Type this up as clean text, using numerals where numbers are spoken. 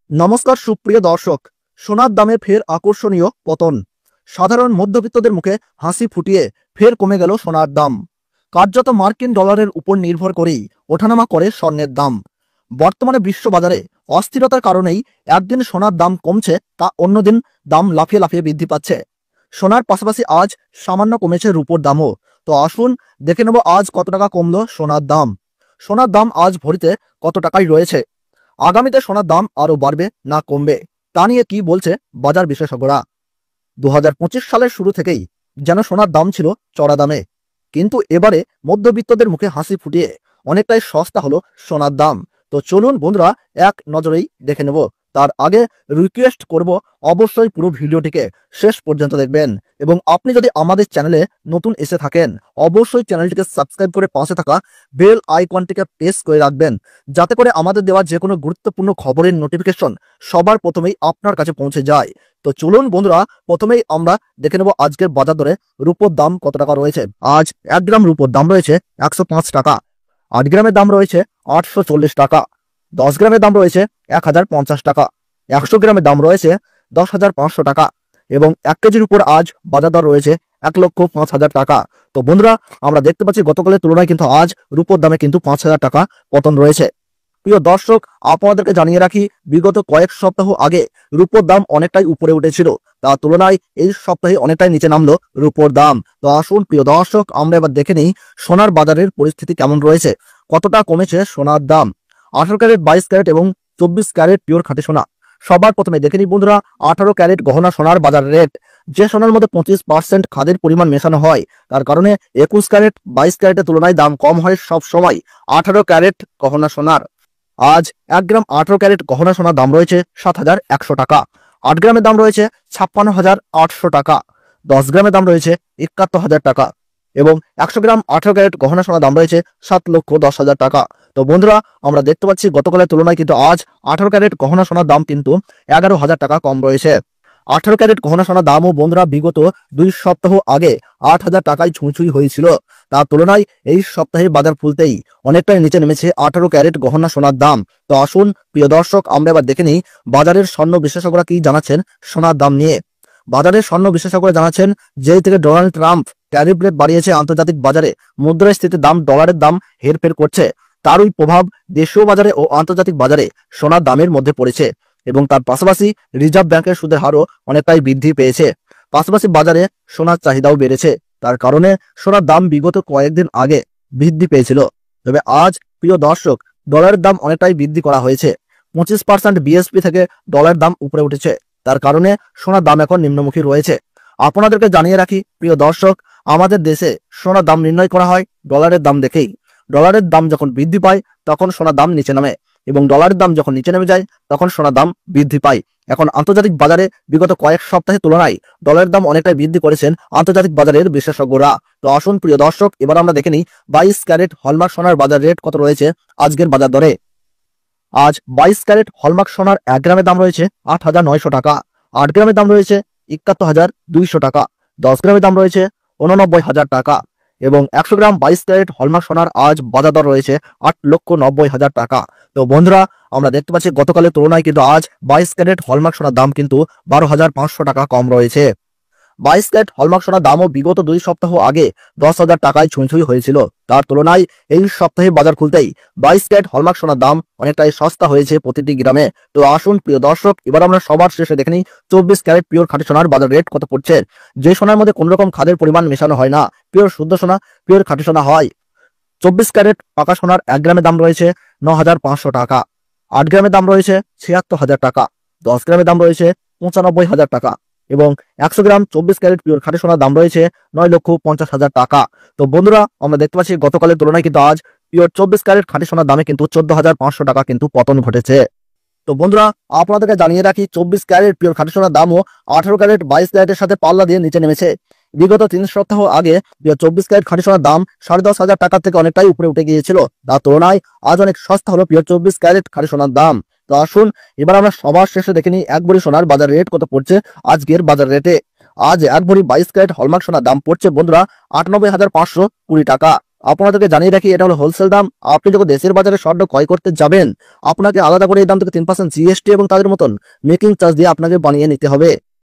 নমস্কার সুপ্রিয় দর্শক। সোনার দামে ফের আকর্ষণীয় পতন। সাধারণ মধ্যবিত্তদের মুখে হাসি ফুটিয়ে ফের কমে গেল সোনার দাম। কার্যত মার্কিন ডলারের উপর নির্ভর করেই ওঠানামা করে স্বর্ণের দাম। বর্তমানে বিশ্ববাজারে অস্থিরতার কারণেই একদিন সোনার দাম কমছে, তা অন্যদিন দাম লাফিয়ে লাফিয়ে বৃদ্ধি পাচ্ছে। সোনার পাশাপাশি আজ সামান্য কমেছে রূপোর দামও। তো আসুন দেখে নেব আজ কত টাকা কমলো সোনার দাম। সোনার দাম আজ ভরিতে কত টাকায় রয়েছে, আগামীতে সোনার দাম আরো বাড়বে না কমবে, তা নিয়ে কি বলছে বাজার বিশেষজ্ঞরা। 2025 সালের শুরু থেকেই যেন সোনার দাম ছিল চড়া দামে, কিন্তু এবারে মধ্যবিত্তদের মুখে হাসি ফুটিয়ে অনেকটাই সস্তা হলো সোনার দাম। তো চলুন বন্ধুরা এক নজরেই দেখে নেব। তার আগে রিকোয়েস্ট করব, অবশ্যই পুরো ভিডিওটিকে শেষ পর্যন্ত দেখবেন এবং আপনি যদি আমাদের চ্যানেলে নতুন এসে থাকেন অবশ্যই চ্যানেলটিকে সাবস্ক্রাইব করে পাশে থাকা বেল আইকনটিকে প্রেস করে রাখবেন, যাতে করে আমাদের দেওয়া যে কোনো গুরুত্বপূর্ণ খবরের নোটিফিকেশন সবার প্রথমেই আপনার কাছে পৌঁছে যায়। তো চলুন বন্ধুরা প্রথমেই আমরা দেখে নেব আজকের বাজার দরে রূপোর দাম কত টাকা রয়েছে। আজ 1 গ্রাম রূপোর দাম রয়েছে 105 টাকা, 8 গ্রামের দাম রয়েছে 840 টাকা, 10 গ্রামের দাম রয়েছে 1050 টাকা, 100 গ্রামের দাম রয়েছে 10,500 টাকা এবং 1 কেজির উপর আজ বাজার দর রয়েছে 1,05,000 টাকা। তো বন্ধুরা আমরা দেখতে পাচ্ছি গতকালের তুলনায় কিন্তু আজ রূপোর দামে কিন্তু 5,000 টাকা পতন রয়েছে। প্রিয় দর্শক, আপনাদেরকে জানিয়ে রাখি, বিগত কয়েক সপ্তাহ আগে রূপোর দাম অনেকটাই উপরে উঠেছিল, তার তুলনায় এই সপ্তাহে অনেকটাই নিচে নামলো রূপোর দাম। তো আসুন প্রিয় দর্শক আমরা এবার দেখে নিই সোনার বাজারের পরিস্থিতি কেমন রয়েছে, কতটা কমেছে সোনার দাম। 18 ক্যারেট, 22 ক্যারেট এবং 24 ক্যারেট পিওর খাঁটি সোনা। সবার প্রথমে দেখে নিই বন্ধুরা 18 ক্যারেট গহনা সোনার বাজার রেট। যে সোনার মধ্যে 25% খাদের পরিমাণ মেশানো হয়, তার কারণে 21 ক্যারেট 22 ক্যারেটের তুলনায় দাম কম হয় সব সময় 18 ক্যারেট গহনা সোনার। আজ 1 গ্রাম 18 ক্যারেট গহনা সোনার দাম রয়েছে 7,100 টাকা, 8 গ্রামের দাম রয়েছে 56,800 টাকা, 10 গ্রামের দাম রয়েছে 71,000 টাকা এবং 100 গ্রাম 18 ক্যারেট গহনা সোনার দাম রয়েছে 7,10,000 টাকা। তো বন্ধুরা আমরা দেখতে পাচ্ছি গতকালের তুলনায় কিন্তু আজ 18 ক্যারেট গহনা সোনার দাম কিন্তু 11,000 টাকা কম রয়েছে। 18 ক্যারেট গহনা সোনার দামও বন্ধুরা বিগত 2 সপ্তাহ আগে 8,000 টাকায় ছুঁই হয়েছিল, তার তুলনায় এই সপ্তাহে বাজার খুলতেই অনেকটাই নিচে নেমেছে 18 ক্যারেট গহনা সোনার দাম। তো আসুন প্রিয় দর্শক আমরা এবার দেখে নিই বাজারের স্বর্ণ বিশেষজ্ঞরা কি জানাচ্ছেন সোনার দাম নিয়ে। বাজারের স্বর্ণ বিশেষজ্ঞরা জানাচ্ছেন, যেই থেকে ডোনাল্ড ট্রাম্প ট্যারিফ রেট বাড়িয়েছে আন্তর্জাতিক বাজারে মুদ্রাস্ফীতির দাম ডলারের দাম হেরফের করছে, তারই প্রভাব দেশীয় বাজারে ও আন্তর্জাতিক বাজারে সোনার দামের মধ্যে পড়েছে এবং তার পাশাপাশি রিজার্ভ ব্যাংকের সুদের হারও অনেকটাই বৃদ্ধি পেয়েছে। পাশাপাশি বাজারে সোনার চাহিদাও বেড়েছে, তার কারণে সোনার দাম বিগত কয়েকদিন আগে বৃদ্ধি পেয়েছিল। তবে আজ প্রিয় দর্শক ডলারের দাম অনেকটাই বৃদ্ধি করা হয়েছে, 25% বিএসপি থেকে ডলারের দাম উপরে উঠেছে, তার কারণে সোনার দাম এখন নিম্নমুখী রয়েছে। আপনাদেরকে জানিয়ে রাখি প্রিয় দর্শক, আমাদের দেশে সোনার দাম নির্ণয় করা হয় ডলারের দাম দেখেই। ডলারের দাম যখন বৃদ্ধি পায় তখন সোনার দাম নিচে নামে এবং ডলারের দাম যখন নিচে নেমে যায় তখন সোনার দাম বৃদ্ধি পায়। এখন আন্তর্জাতিক বাজারে বিগত কয়েক সপ্তাহের তুলনায় ডলারের দাম অনেকটাই বৃদ্ধি করেছেন আন্তর্জাতিক বাজারের বিশেষজ্ঞরা। তো আসুন প্রিয় দর্শক এবার আমরা দেখে নিই 22 ক্যারেট হলমার্ক সোনার বাজার রেট কত রয়েছে আজকের বাজার দরে। আজ 22 ক্যারেট হলমার্ক সোনার 1 গ্রামের দাম রয়েছে 8,900 টাকা, 8 গ্রামের দাম রয়েছে 71,200 টাকা, 10 গ্রামের দাম রয়েছে 89,000 টাকা এবং 100 গ্রাম 22 ক্যারেট হলমার্ক সোনার আজ বাজার দর রয়েছে 8,90,000 টাকা। তো বন্ধুরা আমরা দেখতে পাচ্ছি গতকালের তুলনায় কিন্তু আজ 22 ক্যারেট হলমার্ক সোনার দাম কিন্তু 12,500 টাকা কম রয়েছে। 22 ক্যারেট হলমার্ক সোনার দামও বিগত 2 সপ্তাহ আগে 10,000 টাকায় ছুঁই হয়েছিল, তার তুলনায় এই সপ্তাহে বাজার খুলতেই 22 ক্যারেট হলমার্ক সোনার দাম অনেকটাই সস্তা হয়েছে প্রতিটি গ্রামে। তো আসুন প্রিয় দর্শক এবার আমরা সবার শেষে দেখে নিই 24 ক্যারেট পিওর খাঁটি সোনার বাজার রেট কত পড়ছে। যে সোনার মধ্যে কোনো রকম খাদের পরিমাণ মেশানো হয় না, পিওর শুদ্ধ সোনা, পিওর খাঁটি সোনা হয়। 24 ক্যারেট পাকা সোনার 1 গ্রামের দাম রয়েছে 9,500 টাকা, 8 গ্রামের দাম রয়েছে 76,000 টাকা, 10 গ্রামের দাম রয়েছে 95,000 টাকা এবং 100 গ্রাম 24 ক্যারেট পিওর খাঁটি সোনার দাম রয়েছে 9,50,000 টাকা। তো বন্ধুরা আমরা দেখতে পাচ্ছি গতকালের তুলনায় কিন্তু আজ পিওর 24 ক্যারেট খাঁটি সোনার দামে কিন্তু 14,500 টাকা কিন্তু পতন ঘটেছে। তো বন্ধুরা আপনাদেরকে জানিয়ে রাখি 24 ক্যারেট পিওর খাঁটি সোনার দামও 18 ক্যারেট 22 ক্যারেটের সাথে পাল্লা দিয়ে নিচে নেমেছে। বিগত 3 সপ্তাহ আগে 24 ক্যারেট খাঁটি সোনার দাম 10,500 টাকা থেকে অনেকটাই উপরে উঠে গিয়েছিল, তার তুলনায় আজ অনেক সস্তা হলো পিওর 24 ক্যারেট খাঁটি সোনার দাম। তো আসুন এবার আমরা সবার শেষে দেখে নিই 1 ভরি সোনার বাজার রেট কত পড়ছে আজকের বাজার রেটে। আজ 1 ভরি 22 ক্যারেট হলমার্ক সোনার দাম পড়ছে বন্ধুরা 98,520 টাকা। আপনাদেরকে জানিয়ে রাখি এটা হলো হোলসেল দাম। আপনি যখন দেশের বাজারে স্বর্ণ ক্রয় করতে যাবেন আপনাকে আলাদা করে এই দাম থেকে 3% জিএসটি এবং তাদের মতন মেকিং চার্জ দিয়ে আপনাকে বানিয়ে নিতে হবে।